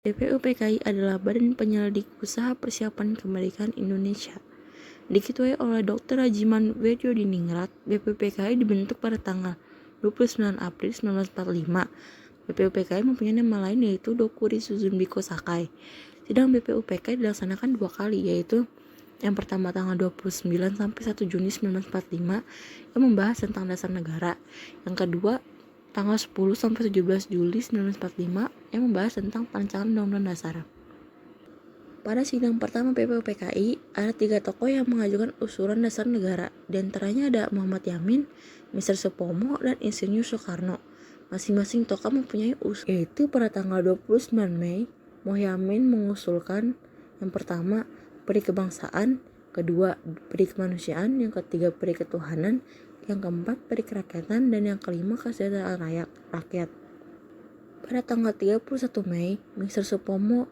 BPUPKI adalah Badan Penyelidik Usaha Persiapan Kemerdekaan Indonesia. Diketuai oleh Dr. Rajiman Wedyodiningrat, BPUPKI dibentuk pada tanggal 29 April 1945. BPUPKI mempunyai nama lain yaitu Dokuri Suzunbiko Sakai. Sidang BPUPKI dilaksanakan 2 kali, yaitu yang pertama tanggal 29 sampai 1 Juni 1945 yang membahas tentang dasar negara. Yang kedua tanggal 10 sampai 17 Juli 1945 yang membahas tentang perancangan Undang-Undang Dasar. Pada sidang pertama BPUPKI, ada 3 tokoh yang mengajukan usulan dasar negara. Di antaranya ada Muhammad Yamin, Mr. Supomo, dan Insinyur Soekarno. Masing-masing tokoh mempunyai usul, yaitu pada tanggal 29 Mei, Muhammad mengusulkan yang pertama, peri kebangsaan, kedua, peri kemanusiaan, yang ketiga, peri ketuhanan, yang keempat, peri kerakyatan, dan yang kelima, kesejahteraan rakyat. Pada tanggal 31 Mei, Mr. Supomo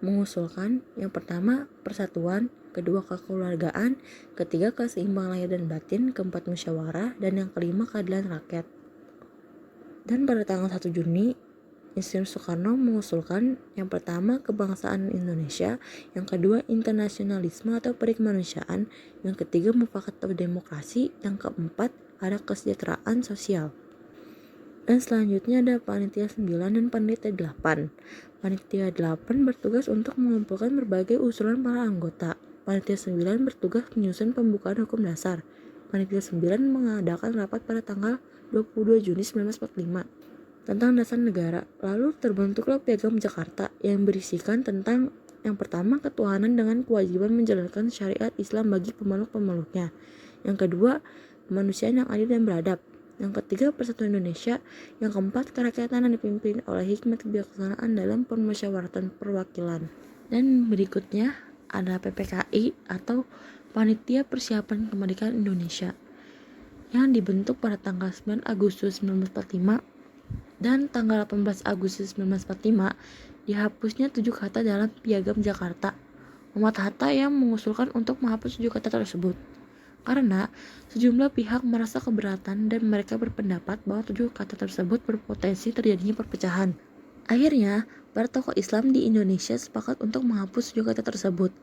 mengusulkan yang pertama, persatuan, kedua, kekeluargaan, ketiga, keseimbangan lahir dan batin, keempat, musyawarah, dan yang kelima, keadilan rakyat. Dan pada tanggal 1 Juni, Insinyur Soekarno mengusulkan yang pertama kebangsaan Indonesia, yang kedua internasionalisme atau peri kemanusiaan, yang ketiga mufakat atau demokrasi, yang keempat ada kesejahteraan sosial. Dan selanjutnya ada panitia 9 dan panitia 8. Panitia 8 bertugas untuk mengumpulkan berbagai usulan para anggota. Panitia 9 bertugas menyusun pembukaan hukum dasar. Panitia 9 mengadakan rapat pada tanggal 22 Juni 1945. Tentang dasar negara, lalu terbentuklah Piagam Jakarta yang berisikan tentang yang pertama, ketuhanan dengan kewajiban menjalankan syariat Islam bagi pemeluk-pemeluknya. Yang kedua, kemanusiaan yang adil dan beradab. Yang ketiga, persatuan Indonesia. Yang keempat, kerakyatan yang dipimpin oleh hikmat kebijaksanaan dalam permusyawaratan perwakilan. Dan berikutnya ada PPKI atau Panitia Persiapan Kemerdekaan Indonesia yang dibentuk pada tanggal 9 Agustus 1945 dan tanggal 18 Agustus 1945 dihapusnya 7 kata dalam Piagam Jakarta. Muhammad Hatta yang mengusulkan untuk menghapus 7 kata tersebut karena sejumlah pihak merasa keberatan dan mereka berpendapat bahwa 7 kata tersebut berpotensi terjadinya perpecahan. Akhirnya, para tokoh Islam di Indonesia sepakat untuk menghapus 7 kata tersebut.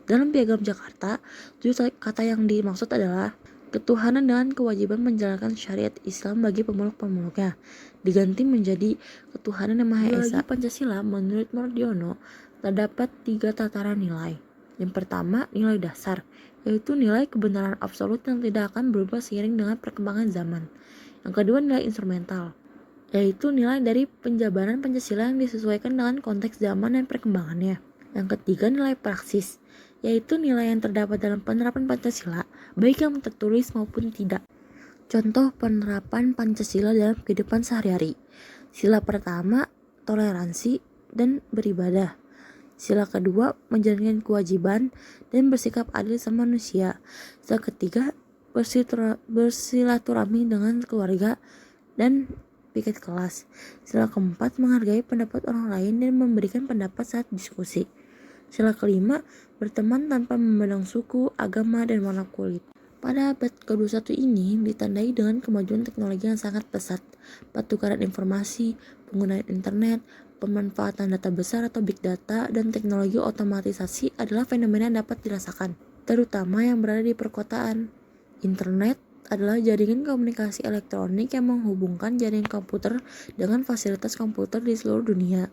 Dalam Piagam Jakarta, 7 kata yang dimaksud adalah ketuhanan dengan kewajiban menjalankan syariat Islam bagi pemeluk-pemeluknya diganti menjadi ketuhanan yang Maha Esa. Bagi Pancasila, menurut Mardiono, terdapat 3 tataran nilai. Yang pertama, nilai dasar, yaitu nilai kebenaran absolut yang tidak akan berubah seiring dengan perkembangan zaman. Yang kedua, nilai instrumental, yaitu nilai dari penjabaran Pancasila yang disesuaikan dengan konteks zaman dan perkembangannya. Yang ketiga, nilai praksis, yaitu nilai yang terdapat dalam penerapan Pancasila, baik yang tertulis maupun tidak. Contoh penerapan Pancasila dalam kehidupan sehari-hari. Sila pertama, toleransi dan beribadah. Sila kedua, menjalankan kewajiban dan bersikap adil sama manusia. Sila ketiga, bersilaturahmi dengan keluarga dan piket kelas. Sila keempat, menghargai pendapat orang lain dan memberikan pendapat saat diskusi. Sila kelima, berteman tanpa memandang suku, agama, dan warna kulit. Pada abad ke-21 ini ditandai dengan kemajuan teknologi yang sangat pesat, pertukaran informasi, penggunaan internet, pemanfaatan data besar atau big data, dan teknologi otomatisasi adalah fenomena yang dapat dirasakan, terutama yang berada di perkotaan. Internet adalah jaringan komunikasi elektronik yang menghubungkan jaringan komputer dengan fasilitas komputer di seluruh dunia.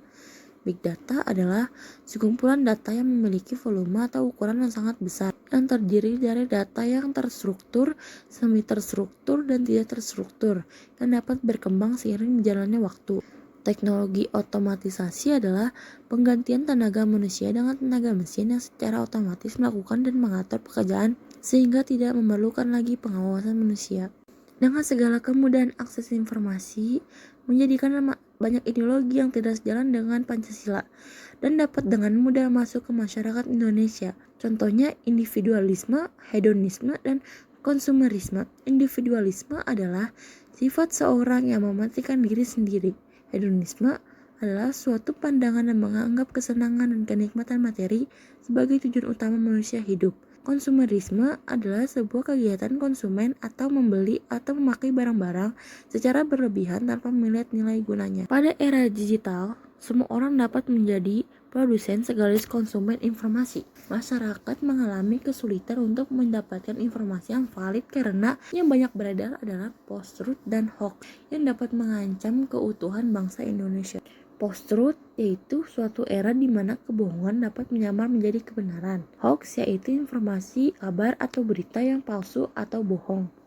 Big data adalah sekumpulan data yang memiliki volume atau ukuran yang sangat besar, yang terdiri dari data yang terstruktur, semi-terstruktur, dan tidak terstruktur, yang dapat berkembang seiring berjalannya waktu. Teknologi otomatisasi adalah penggantian tenaga manusia dengan tenaga mesin yang secara otomatis melakukan dan mengatur pekerjaan sehingga tidak memerlukan lagi pengawasan manusia. Dengan segala kemudahan akses informasi, menjadikan banyak ideologi yang tidak sejalan dengan Pancasila dan dapat dengan mudah masuk ke masyarakat Indonesia. Contohnya individualisme, hedonisme, dan konsumerisme. Individualisme adalah sifat seorang yang mementingkan diri sendiri. Hedonisme adalah suatu pandangan yang menganggap kesenangan dan kenikmatan materi sebagai tujuan utama manusia hidup. Konsumerisme adalah sebuah kegiatan konsumen atau membeli atau memakai barang-barang secara berlebihan tanpa melihat nilai gunanya. Pada era digital, semua orang dapat menjadi produsen sekaligus konsumen informasi. Masyarakat mengalami kesulitan untuk mendapatkan informasi yang valid karena yang banyak beredar adalah post-truth dan hoax yang dapat mengancam keutuhan bangsa Indonesia. Post-truth yaitu suatu era di mana kebohongan dapat menyamar menjadi kebenaran. Hoax yaitu informasi, kabar, atau berita yang palsu atau bohong.